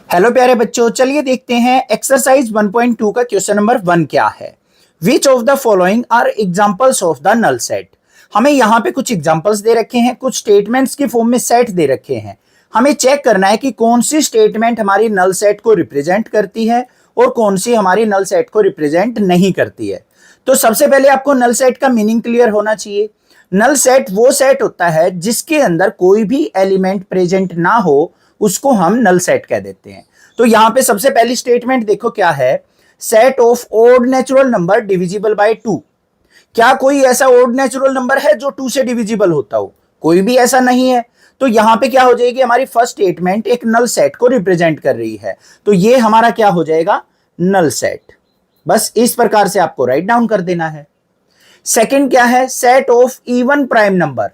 Hello प्यारे बच्चों, चलिए देखते हैं एक्सरसाइज 1.2 का क्वेश्चन नंबर 1 क्या है। Which of the following are examples of the null set. हमें यहाँ पे कुछ एग्जांपल्स दे रखे हैं, कुछ स्टेटमेंट्स की फॉर्म में सेट दे रखे हैं। हमें चेक करना है कि कौन सी स्टेटमेंट हमारी नल सेट को रिप्रेजेंट करती है और कौन सी हमारी नल सेट को रिप्रेजेंट नहीं करती है। तो सबसे पहले आपको नल सेट का मीनिंग क्लियर होना चाहिए। नल सेट वो सेट होता है जिसके अंदर कोई भी एलिमेंट प्रेजेंट ना हो, उसको हम नल सेट कह देते हैं। तो यहां पे सबसे पहली स्टेटमेंट देखो क्या है, set of odd natural number divisible by 2। क्या कोई ऐसा ओड नेचुरल नंबर है जो 2 से डिविजिबल होता हो? कोई भी ऐसा नहीं है। तो यहां पे क्या हो जाएगी, हमारी फर्स्ट स्टेटमेंट एक नल सेट को रिप्रेजेंट कर रही है। तो ये हमारा क्या हो जाएगा, नल सेट। बस इस प्रकार से आपको राइट डाउन कर देना है। सेकंड क्या है, set of even prime number.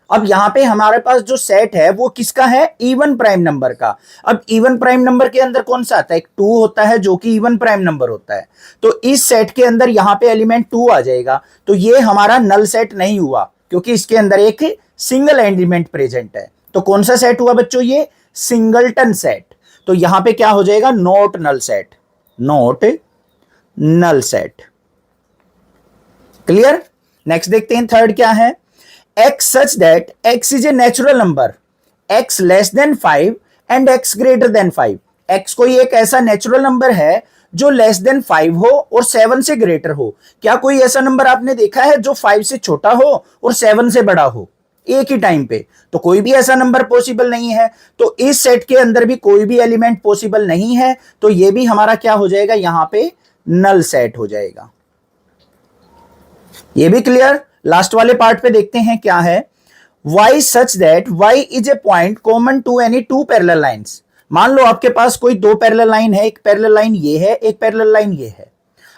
अब यहां पे हमारे पास जो सेट है वो किसका है, इवन प्राइम नंबर का। अब इवन प्राइम नंबर के अंदर कौन सा आता है, एक 2 होता है जो कि इवन प्राइम नंबर होता है। तो इस सेट के अंदर यहां पे एलिमेंट 2 आ जाएगा। तो ये हमारा नल सेट नहीं हुआ क्योंकि इसके अंदर एक सिंगल एलिमेंट प्रेजेंट है। तो कौन सा सेट हुआ बच्चों, ये सिंगलटन सेट। तो यहां पे क्या हो जाएगा, not null set, not null set. Clear. Next देखते हैं थर्ड क्या है, x such that x is a natural number, x less than 5 and x greater than 5। x कोई एक ऐसा नेचुरल नंबर है जो लेस देन 5 हो और 7 से ग्रेटर हो। क्या कोई ऐसा नंबर आपने देखा है जो 5 से छोटा हो और 7 से बड़ा हो एक ही टाइम पे? तो कोई भी ऐसा नंबर पॉसिबल नहीं है। तो इस सेट के अंदर भी कोई भी एलिमेंट पॉसिबल नहीं है। तो ये भी हमारा क्या हो जाएगा, यहां पे नल सेट हो जाएगा। ये भी क्लियर। लास्ट वाले पार्ट पे देखते हैं क्या है, y such that y is a point common to any two parallel lines। मान लो आपके पास कोई दो पैरेलल लाइन है, एक पैरेलल लाइन ये है, एक पैरेलल लाइन ये है।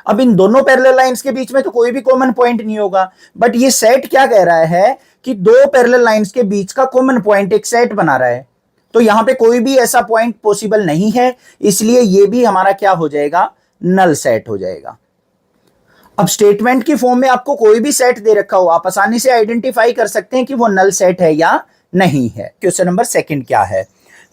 अब इन दोनों पैरेलल लाइंस के बीच में तो कोई भी कॉमन पॉइंट नहीं होगा, बट ये सेट क्या कह रहा है कि दो पैरेलल लाइंस के बीच का कॉमन पॉइंट एक सेट बना रहा है। तो यहां पे कोई भी ऐसा पॉइंट पॉसिबल नहीं है, इसलिए ये भी हमारा क्या हो जाएगा, नल सेट हो जाएगा। अब स्टेटमेंट की फॉर्म में आपको कोई भी सेट दे रखा हो, आप आसानी से आइडेंटिफाई कर सकते हैं कि वो नल सेट है या नहीं है। क्वेश्चन नंबर 2 क्या है,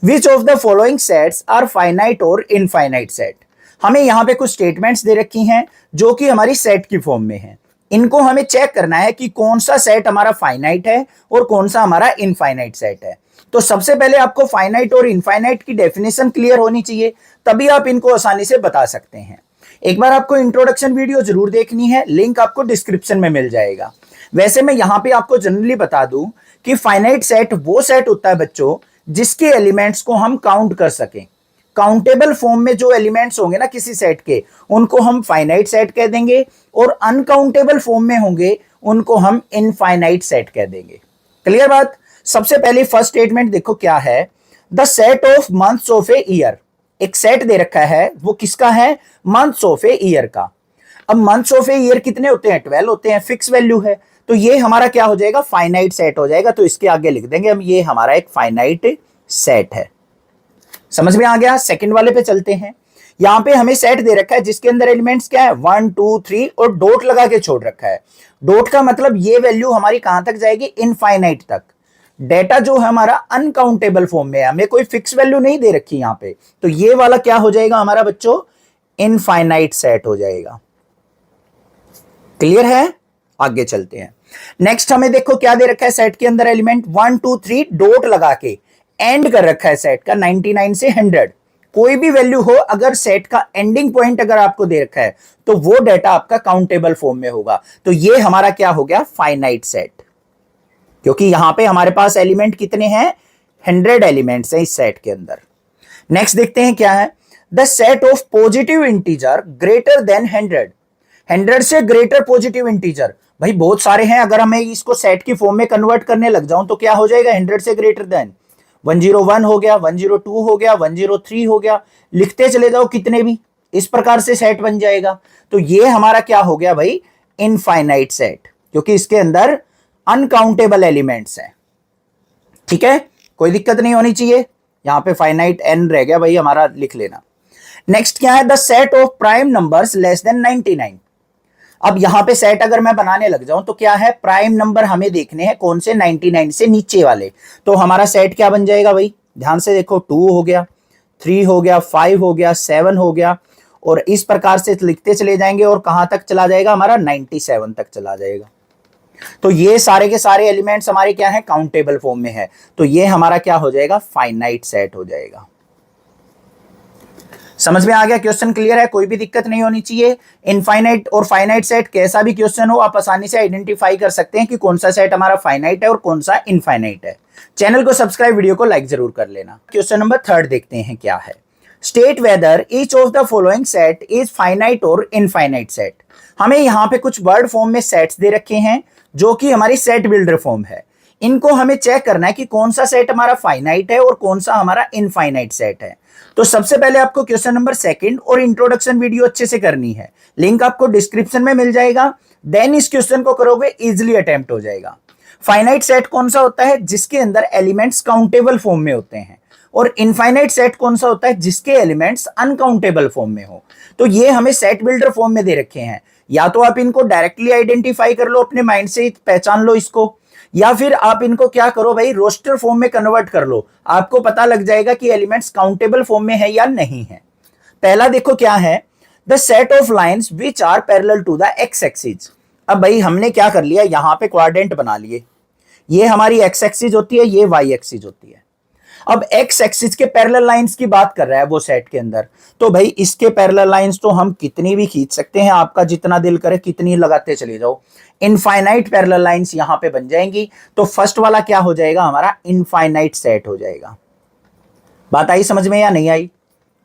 which of the following sets are finite or infinite set. हमें यहां पे कुछ स्टेटमेंट्स दे रखी हैं जो कि हमारी सेट की फॉर्म में है। इनको हमें चेक करना है कि कौन सा सेट हमारा फाइनाइट है और कौन सा हमारा इनफाइनाइट सेट है। तो सबसे पहले आपको फाइनाइट और इनफाइनाइट की डेफिनेशन क्लियर होनी चाहिए, तभी आप इनको आसानी से बता सकते हैं। एक बार आपको इंट्रोडक्शन वीडियो जरूर देखनी है, लिंक आपको डिस्क्रिप्शन में मिल जाएगा। वैसे मैं यहां पे आपको जनरली बता दूं कि फाइनाइट सेट वो सेट होता है बच्चों जिसके एलिमेंट्स को हम काउंट कर सकें। काउंटेबल फॉर्म में जो एलिमेंट्स होंगे ना किसी सेट के, उनको हम फाइनाइट सेट कह देंगे, और अनकाउंटेबल फॉर्म में होंगे उनको हम इनफाइनाइट सेट कह देंगे। क्लियर बात। सबसे पहले फर्स्ट स्टेटमेंट देखो क्या है, the set of months of a year. एक सेट दे रखा है, वो किसका है, मंथ्स ऑफ ए ईयर का। अब मंथ्स ऑफ ए ईयर कितने होते हैं, 12 होते हैं, फिक्स वैल्यू है। तो ये हमारा क्या हो जाएगा, फाइनाइट सेट हो जाएगा। तो इसके आगे लिख देंगे हम, ये हमारा एक फाइनाइट सेट है। समझ में आ गया। सेकंड वाले पे चलते हैं। यहां पे हमें सेट दे रखा है जिसके अंदर एलिमेंट्स क्या है, 1 2 3 और डॉट लगा के छोड़ रखा है। डॉट का मतलब ये वैल्यू हमारी कहां तक जाएगी, इनफाइनाइट तक। डेटा जो है हमारा अनकाउंटेबल फॉर्म में है, हमें कोई फिक्स वैल्यू नहीं दे रखी यहां पे। तो ये वाला क्या हो जाएगा हमारा बच्चों, इनफाइनाइट सेट हो जाएगा। क्लियर है। आगे चलते हैं। नेक्स्ट हमें देखो क्या दे रखा है, सेट के अंदर एलिमेंट 1 2 3 डॉट लगा के एंड कर रखा है सेट का 99 से 100। कोई भी वैल्यू हो, अगर सेट का एंडिंग पॉइंट अगर आपको दे रखा है तो वो डेटा आपका काउंटेबल फॉर्म में होगा। तो ये हमारा क्या हो गया, फाइनाइट सेट, क्योंकि यहां पे हमारे पास एलिमेंट कितने हैं, 100 एलिमेंट्स हैं इस सेट के अंदर। नेक्स्ट देखते हैं क्या है, the set of positive integer greater than 100। 100 से ग्रेटर पॉजिटिव इंटीजर, भाई बहुत सारे हैं। अगर हमें इसको सेट की फॉर्म में कन्वर्ट करने लग जाऊं तो क्या हो जाएगा, 100 से ग्रेटर देन 101 हो गया, 102 हो गया, 103 हो गया, लिखते चले जाओ कितने भी, इस प्रकार से सेट बन जाएगा। तो ये हमारा क्या हो गया भाई, इनफाइनाइट सेट, क्योंकि इसके अंदर अनकाउंटेबल एलिमेंट्स हैं। ठीक है, कोई दिक्कत नहीं होनी चाहिए। यहां पे फाइनाइट एन रह गया भाई हमारा, लिख लेना। नेक्स्ट क्या है, the set of prime numbers less than 99। अब यहां पे सेट अगर मैं बनाने लग जाऊं तो क्या है, प्राइम नंबर हमें देखने हैं कौन से, 99 से नीचे वाले। तो हमारा सेट क्या बन जाएगा भाई, ध्यान से देखो, 2 हो गया, 3 हो गया, 5 हो गया, 7 हो गया, और इस प्रकार से लिखते चले जाएंगे और कहां तक चला जाएगा हमारा 97 तक चला जाएगा। तो ये सारे के सारे एलिमेंट्स हमारे क्या है, काउंटेबल फॉर्म में है। तो ये हमारा क्या हो जाएगा, फाइनाइट सेट हो जाएगा। समझ में आ गया, क्वेश्चन क्लियर है, कोई भी दिक्कत नहीं होनी चाहिए। इनफाइनाइट और फाइनाइट सेट कैसा भी क्वेश्चन हो आप आसानी से आइडेंटिफाई कर सकते हैं कि कौन सा सेट हमारा फाइनाइट है और कौन सा इनफाइनाइट है। चैनल को सब्सक्राइब, वीडियो को लाइक जरूर कर लेना। क्वेश्चन नंबर 3 देखते हैं क्या है। State whether each of the following set is finite or infinite set. हमें यहाँ पे कुछ वर्ड फॉर्म में सेट्स दे रखे हैं जो कि हमारी सेट बिल्डर फॉर्म है। इनको हमें चेक करना है कि कौन सा सेट हमारा फाइनाइट है और कौन सा हमारा इनफाइनाइट सेट है। तो सबसे पहले आपको क्वेश्चन नंबर 2 और इंट्रोडक्शन वीडियो अच्छे से करनी है, लिंक आपको डिस्क्रिप्शन में मिल जाएगा। देन इस क्वेश्चन को करोगे इजिली अटेम्प्ट हो जाएगा। फाइनाइट सेट कौन सा होता है, जिसके अंदर एलिमेंट्स काउंटेबल फॉर्म में होते हैं, और इनफाइनाइट सेट कौन सा होता है, जिसके एलिमेंट्स अनकाउंटेबल फॉर्म में हो। तो ये हमें सेट बिल्डर फॉर्म में दे रखे हैं। या तो आप इनको डायरेक्टली आइडेंटिफाई कर लो, अपने माइंड से पहचान लो इसको, या फिर आप इनको क्या करो भाई, रोस्टर फॉर्म में कन्वर्ट कर लो, आपको पता लग जाएगा कि एलिमेंट्स काउंटेबल फॉर्म में है या नहीं है। पहला देखो क्या है, the set of lines which are parallel to the X axis. अब भाई हमने क्या कर लिया, यहां पे क्वाड्रेंट बना लिए, ये हमारी एक्स एक्सिस होती है, ये वाई एक्सिस होती है। अब एक्स एक्सिस के पैरेलल लाइंस की बात कर रहा है वो सेट के अंदर, तो भाई इसके पैरेलल लाइंस तो हम कितनी भी खींच सकते हैं, आपका जितना दिल करे कितनी लगाते चले जाओ। इनफाइनाइट पैरेलल लाइंस यहां पे बन जाएंगी। तो फर्स्ट वाला क्या हो जाएगा हमारा, इनफाइनाइट सेट हो जाएगा। बात आई समझ में या नहीं आई,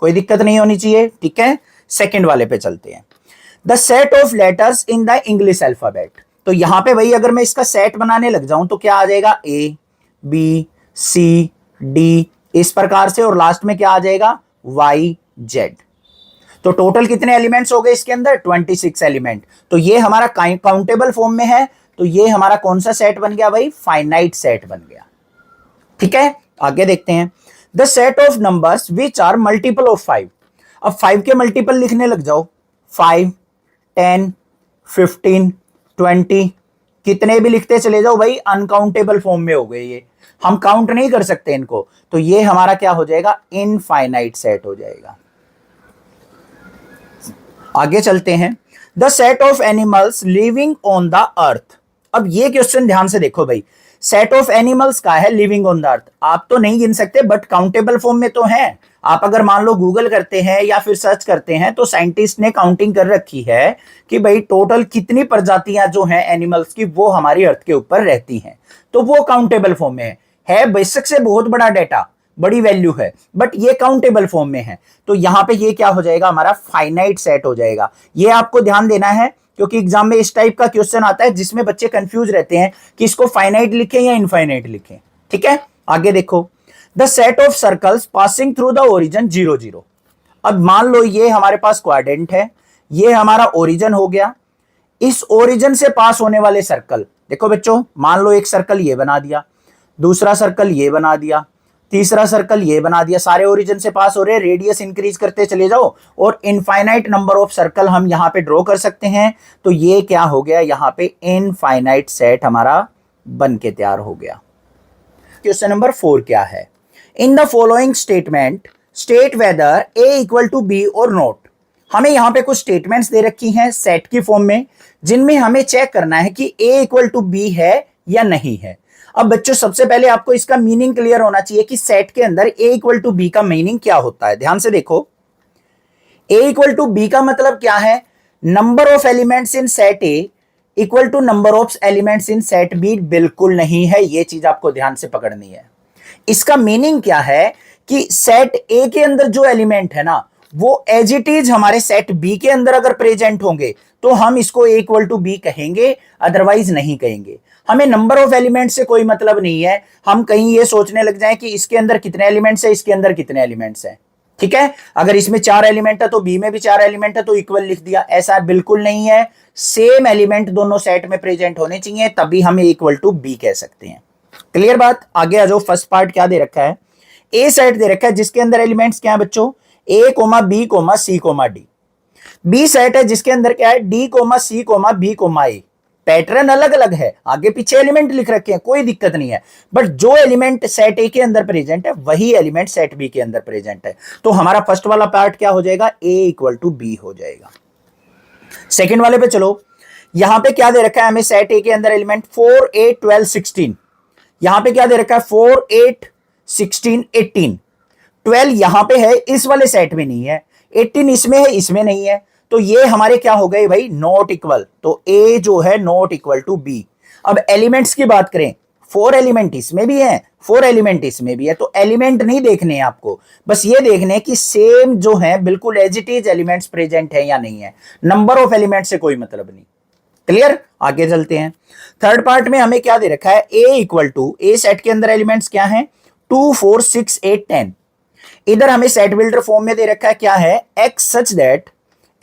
कोई दिक्कत नहीं होनी चाहिए, ठीक है। सेकंड वाले पे चलते हैं। The set of letters in the English alphabet. तो यहां पे भाई अगर मैं इसका सेट बनाने लग जाऊं तो क्या आ जाएगा, ए बी सी डी इस प्रकार से, और लास्ट में क्या आ जाएगा, वाई जेड। तो टोटल कितने एलिमेंट्स हो गए इसके अंदर, 26 एलिमेंट। तो ये हमारा काउंटेबल फॉर्म में है, तो ये हमारा कौन सा सेट बन गया भाई, फाइनाइट सेट बन गया। ठीक है, आगे देखते हैं। The set of numbers which are multiple of 5। अब 5 के मल्टीपल लिखने लग जाओ, 5 10 15 20 कितने भी लिखते चले जाओ भाई, अनकाउंटेबल फॉर्म में हो गए ये, हम काउंट नहीं कर सकते इनको। तो ये हमारा क्या हो जाएगा, इनफाइनाइट सेट हो जाएगा। आगे चलते हैं। The set of animals living on the earth. अब ये क्वेश्चन ध्यान से देखो भाई, सेट ऑफ एनिमल्स का है लिविंग ऑन द अर्थ। आप तो नहीं गिन सकते बट काउंटेबल फॉर्म में तो है। आप अगर मान लो गूगल करते हैं या फिर सर्च करते हैं तो साइंटिस्ट ने काउंटिंग कर रखी है कि भाई टोटल कितनी प्रजातियां जो हैं एनिमल्स की वो हमारी अर्थ के ऊपर रहती हैं, तो वो काउंटेबल फॉर्म में है बेशक से बहुत बड़ा डेटा, बड़ी वैल्यू है, बट ये काउंटेबल फॉर्म में है। तो यहां पे ये क्या हो जाएगा, हमारा फाइनाइट सेट हो जाएगा। ये आपको ध्यान देना है क्योंकि एग्जाम में इस टाइप का क्वेश्चन आता है जिसमें बच्चे कंफ्यूज रहते हैं कि इसको फाइनाइट लिखें या इनफाइनाइट लिखें। ठीक है, आगे देखो। The set of circles passing through the origin 0 0। अब मान लो ये हमारे पास क्वाड्रेंट है, ये हमारा ओरिजिन हो गया। इस ओरिजिन से पास होने वाले सर्कल देखो बच्चों, मान लो एक सर्कल ये बना दिया, दूसरा सर्कल ये बना दिया, तीसरा सर्कल ये बना दिया, सारे ओरिजिन से पास हो रहे, रेडियस इंक्रीज करते चले जाओ और इनफाइनाइट नंबर ऑफ सर्कल हम यहां पे ड्रॉ कर सकते हैं। तो ये क्या हो गया, यहां पे इनफाइनाइट सेट हमारा बन के तैयार हो गया। क्वेश्चन नंबर 4 क्या है, in the following statement state whether A equal to B or not. हमें यहां पे कुछ स्टेटमेंट्स दे रखी हैं सेट की फॉर्म में, जिनमें हमें चेक करना है कि ए इक्वल टू बी है या नहीं है। अब बच्चों सबसे पहले आपको इसका मीनिंग क्लियर होना चाहिए कि सेट के अंदर ए इक्वल टू बी का मीनिंग क्या होता है। ध्यान से देखो, ए इक्वल टू बी का मतलब क्या है, number of elements in set A equal to number of elements in set B बिल्कुल नहीं है। ये चीज आपको ध्यान से पकड़नी है। इसका मीनिंग क्या है कि सेट ए के अंदर जो एलिमेंट है ना, वो एज इट इज हमारे सेट बी के अंदर अगर प्रेजेंट होंगे तो हम इसको ए इक्वल टू बी कहेंगे, अदरवाइज नहीं कहेंगे। हमें नंबर ऑफ एलिमेंट से कोई मतलब नहीं है, हम कहीं ये सोचने लग जाएं कि इसके अंदर कितने एलिमेंट्स है, इसके अंदर कितने एलिमेंट्स हैं। ठीक है, अगर इसमें 4 एलिमेंट है तो बी में भी 4 एलिमेंट है तो इक्वल लिख दिया, ऐसा बिल्कुल नहीं है। सेम एलिमेंट दोनों सेट में प्रेजेंट होने चाहिए, तभी हम ए इक्वल टू बी कह सकते हैं। क्लियर बात, आगे आ जाओ। फर्स्ट पार्ट क्या दे रखा है, ए सेट दे रखा है जिसके अंदर एलिमेंट्स क्या है बच्चों, A comma B comma C comma D. B set है जिसके अंदर क्या है, D comma C comma B comma A. Pattern अलग अलग है, आगे पीछे एलिमेंट लिख रखे हैं, कोई दिक्कत नहीं है, बट जो एलिमेंट सेट ए के अंदर प्रेजेंट है वही एलिमेंट सेट बी के अंदर प्रेजेंट है। तो हमारा फर्स्ट वाला पार्ट क्या हो जाएगा, ए इक्वल टू बी हो जाएगा। सेकंड वाले पे चलो, यहां पे क्या दे रखा है हमें, सेट ए के अंदर एलिमेंट 4 8 12 16, यहां पे क्या दे रखा है 4 8 16 18, 12 यहां पे है, इस वाले सेट में नहीं है, 18 इसमें है, इसमें नहीं है, तो ये हमारे क्या हो गए भाई, नॉट इक्वल, तो ए जो है नॉट इक्वल टू बी। अब एलिमेंट्स की बात करें, 4 एलिमेंट इसमें भी है, 4 एलिमेंट इसमें भी है, तो एलिमेंट नहीं देखने हैं आपको, बस ये देखने कि सेम जो है बिल्कुल as it is elements present है या नहीं है, नंबर ऑफ एलिमेंट से कोई मतलब नहीं। क्लियर, आगे चलते हैं। थर्ड पार्ट में हमें क्या दे रखा है, ए इक्वल टू, ए सेट के अंदर एलिमेंट्स क्या है, 2 4 6 8 10, इधर हमें सेट बिल्डर फॉर्म में दे रखा है क्या है, x such that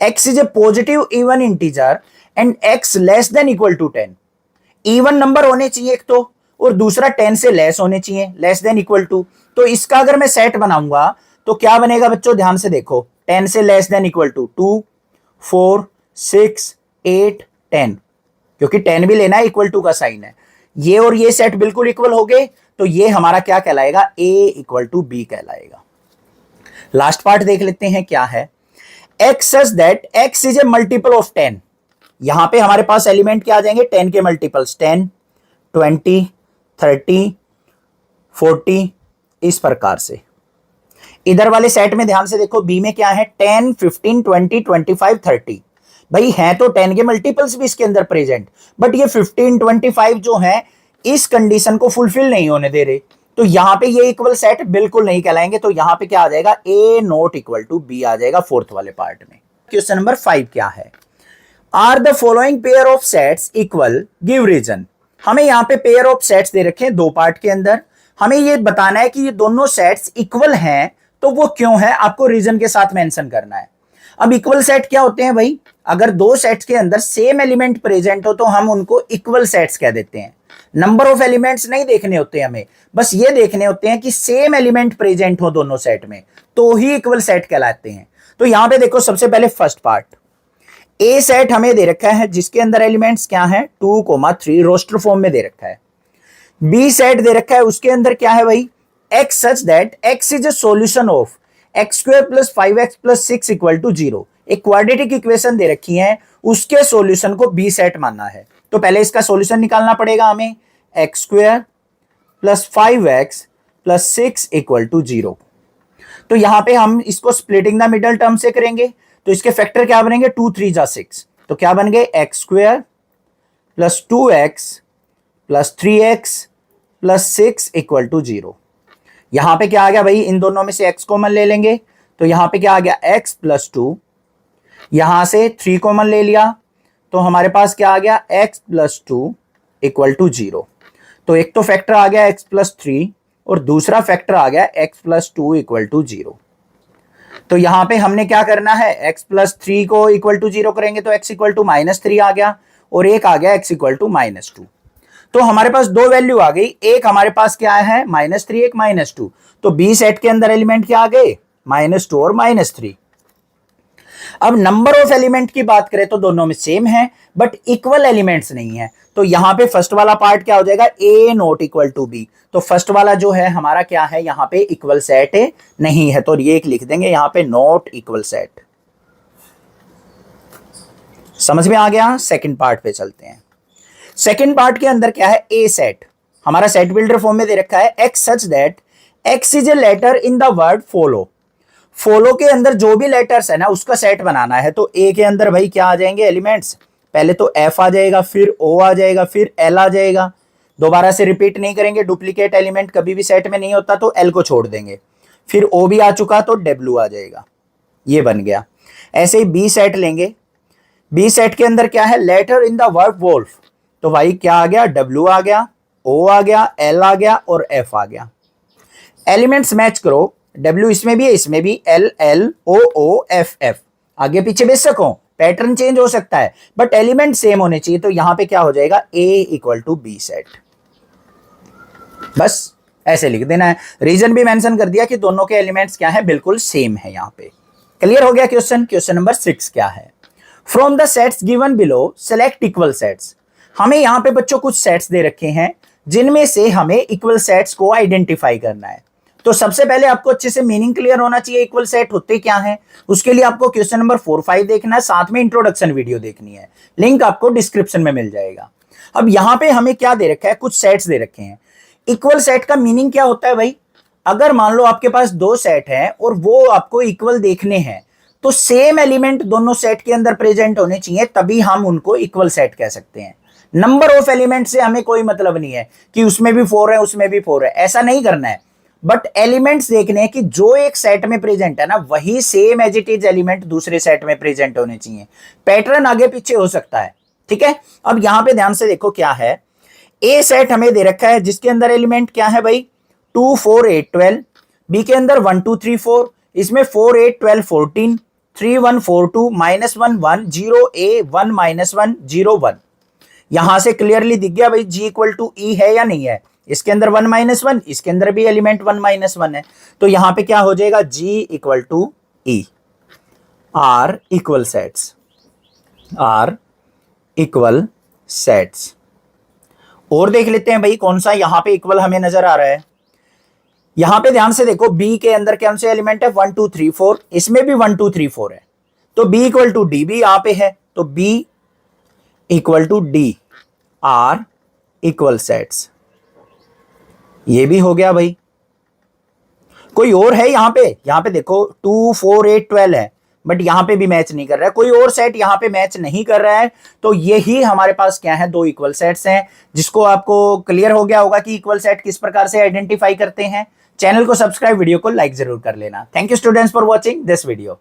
x is a positive even integer and x less than equal to 10, even number होने चाहिए एक तो, और दूसरा 10 से लेस होने चाहिए, लेस देन इक्वल टू। तो इसका अगर मैं सेट बनाऊंगा तो क्या बनेगा बच्चों, ध्यान से देखो, 10 से लेस देन इक्वल टू 2 4 6 8 10, क्योंकि 10 भी लेना है, इक्वल टू का साइन है, ये और ये सेट बिल्कुल इक्वल हो गए, तो ये हमारा क्या कहलाएगा, a इक्वल टू बी कहलाएगा। लास्ट पार्ट देख लेते हैं क्या है, x such that x is A multiple of 10, यहां पे हमारे पास एलिमेंट क्या आ जाएंगे, 10 के मल्टीपल्स, 10 20 30 40, इस प्रकार से। इधर वाले सेट में ध्यान से देखो, b में क्या है, 10 15 20 25 30, भाई है तो 10 के मल्टीपल्स भी इसके अंदर प्रेजेंट, बट ये 15 25 जो है इस कंडीशन को फुलफिल नहीं होने दे रहे, तो यहां पे ये इक्वल सेट बिल्कुल नहीं कहलाएंगे, तो यहां पे क्या आ जाएगा, ए नॉट इक्वल टू बी आ जाएगा फोर्थ वाले पार्ट में। क्वेश्चन नंबर 5 क्या है, are the following pair of sets equal, give reason. हमें यहां पे पेयर ऑफ सेट्स दे रखे हैं दो पार्ट के अंदर, हमें ये बताना है कि ये दोनों सेट्स इक्वल हैं, तो वो क्यों है, आपको रीजन के साथ मेंशन करना है। अब इक्वल सेट क्या होते हैं भाई, अगर दो सेट्स के अंदर सेम एलिमेंट प्रेजेंट हो तो हम उनको इक्वल सेट्स कह देते हैं। नंबर ऑफ एलिमेंट्स नहीं देखने होते हमें, बस ये देखने होते हैं कि सेम एलिमेंट प्रेजेंट हो दोनों सेट में, तो ही इक्वल सेट कहलाते हैं। तो यहां पे देखो, सबसे पहले फर्स्ट पार्ट, ए सेट हमें दे रखा है जिसके अंदर एलिमेंट्स क्या है, 2 3 रोस्टर फॉर्म में दे रखा है। बी सेट दे रखा है, उसके अंदर क्या है भाई, x such that x is A solution of x² + 5x + 6 = 0, एक क्वाड्रेटिक इक्वेशन दे रखी है, उसके सॉल्यूशन को बी सेट मानना है। तो पहले इसका सॉल्यूशन निकालना पड़ेगा हमें, x² + 5x + 6 = 0। तो यहां पे हम इसको स्प्लिटिंग द मिडल टर्म से करेंगे, तो इसके फैक्टर क्या बनेंगे, 2 3 जा 6, तो क्या बन गए, x² + 2x + 3x + 6 = 0। यहां पे क्या आ गया भाई, इन दोनों में से x कॉमन ले लेंगे, तो यहां पे क्या आ गया, x + 2, यहां से 3 कॉमन ले लिया, तो हमारे पास क्या आ गया, x + 2 = 0। तो एक तो फैक्टर आ गया x + 3 और दूसरा फैक्टर आ गया x + 2 = 0। तो यहां पे हमने क्या करना है, x + 3 को = 0 करेंगे तो x = -3 आ गया, और एक आ गया x = -2। तो हमारे पास दो वैल्यू आ गई, एक हमारे पास क्या है, -3, एक -2, तो बी सेट के अंदर एलिमेंट क्या आ गए, -2 और -3। अब नंबर ऑफ एलिमेंट की बात करें तो दोनों में सेम है, बट इक्वल एलिमेंट्स नहीं है, तो यहां पे फर्स्ट वाला पार्ट क्या हो जाएगा, ए नॉट इक्वल टू बी। तो फर्स्ट वाला जो है हमारा क्या है, यहां पे इक्वल सेट है नहीं है, तो ये एक लिख देंगे यहां पे, नॉट इक्वल सेट। समझ में आ गया। सेकंड पार्ट पे चलते हैं। सेकंड पार्ट के अंदर क्या है, ए सेट हमारा सेट बिल्डर फॉर्म में दे रखा है, x such that x is a letter in the word follow. Follow के अंदर जो भी लेटर्स है ना उसका सेट बनाना है, तो ए के अंदर भाई क्या आ जाएंगे एलिमेंट्स, पहले तो एफ आ जाएगा, फिर ओ आ जाएगा, फिर एल आ जाएगा, दोबारा से रिपीट नहीं करेंगे, डुप्लीकेट एलिमेंट कभी भी सेट में नहीं होता, तो एल को छोड़ देंगे, फिर ओ भी आ चुका तो डब्ल्यू आ जाएगा, ये बन गया। ऐसे ही बी सेट लेंगे, बी सेट के अंदर क्या है, letter in the word wolf, तो भाई क्या आ गया, डब्ल्यू आ गया, ओ आ गया, एल आ गया और एफ आ गया। एलिमेंट्स मैच करो, डब्ल्यू इसमें भी है, इसमें भी, एल एल, ओ ओ, एफ एफ, आगे पीछे बेशक हो, पैटर्न चेंज हो सकता है, बट एलिमेंट सेम होने चाहिए, तो यहां पे क्या हो जाएगा, ए इक्वल टू बी सेट। बस ऐसे लिख देना है, रीजन भी मेंशन कर दिया कि दोनों के एलिमेंट्स क्या है, बिल्कुल सेम है। यहां पे क्लियर हो गया क्वेश्चन। क्वेश्चन नंबर 6 क्या है, from the sets given below select equal sets. हमें यहां पे बच्चों कुछ सेट्स दे रखे हैं जिनमें से हमें इक्वल सेट्स को आइडेंटिफाई करना है। तो सबसे पहले आपको अच्छे से मीनिंग क्लियर होना चाहिए इक्वल सेट होते क्या हैं। उसके लिए आपको क्वेश्चन नंबर 4-5 देखना है, साथ में इंट्रोडक्शन वीडियो देखनी है, लिंक आपको डिस्क्रिप्शन में मिल जाएगा। अब यहां पे हमें क्या दे रखा है, कुछ सेट्स दे रखे हैं। इक्वल सेट का मीनिंग क्या होता है भाई, अगर मान लो आपके पास दो सेट हैं और वो आपको इक्वल देखने हैं तो सेम एलिमेंट दोनों सेट के अंदर प्रेजेंट होने चाहिए, तभी हम उनको इक्वल सेट कह सकते हैं। नंबर ऑफ एलिमेंट से हमें कोई मतलब नहीं है कि उसमें भी 4 है उसमें भी 4 है, ऐसा नहीं करना है। बट एलिमेंट्स देखने हैं कि जो एक सेट में प्रेजेंट है ना वही same as it is element दूसरे सेट में प्रेजेंट होने चाहिए। पैटर्न आगे पीछे हो सकता है, ठीक है। अब यहां पे ध्यान से देखो क्या है, ए सेट हमें दे रखा है जिसके अंदर एलिमेंट क्या है भाई 2 4 8 12, बी के अंदर 1 2 3 4, इसमें 4 8 12 14, 3 1 4 2 -1 1 0 a 1 -1 0 1। यहां से क्लियरली दिख गया भाई G इक्वल टू E है या नहीं है। इसके अंदर 1 -1, इसके अंदर भी एलिमेंट 1 -1 है, तो यहां पे क्या हो जाएगा G equal to E। Are equal sets, are equal sets. और देख लेते हैं भाई कौन सा यहां पे इक्वल हमें नजर आ रहा है। यहां पे ध्यान से देखो बी के अंदर कौन से एलिमेंट है 1 2 3 4, इसमें भी 1 2 3 4 है, तो बी इक्वल टू डी भी यहां पे है, तो B equal to D are equal sets. ये भी हो गया भाई। कोई और है यहां पे देखो 2 4 8 12 है, बट यहां पे भी मैच नहीं कर रहा है, कोई और सेट यहां पे मैच नहीं कर रहा है, तो यही हमारे पास क्या है, दो इक्वल सेट्स हैं, जिसको आपको क्लियर हो गया होगा कि इक्वल सेट किस प्रकार से आइडेंटिफाई करते हैं। चैनल को सब्सक्राइब, वीडियो को लाइक जरूर कर लेना। Thank you students for watching this video.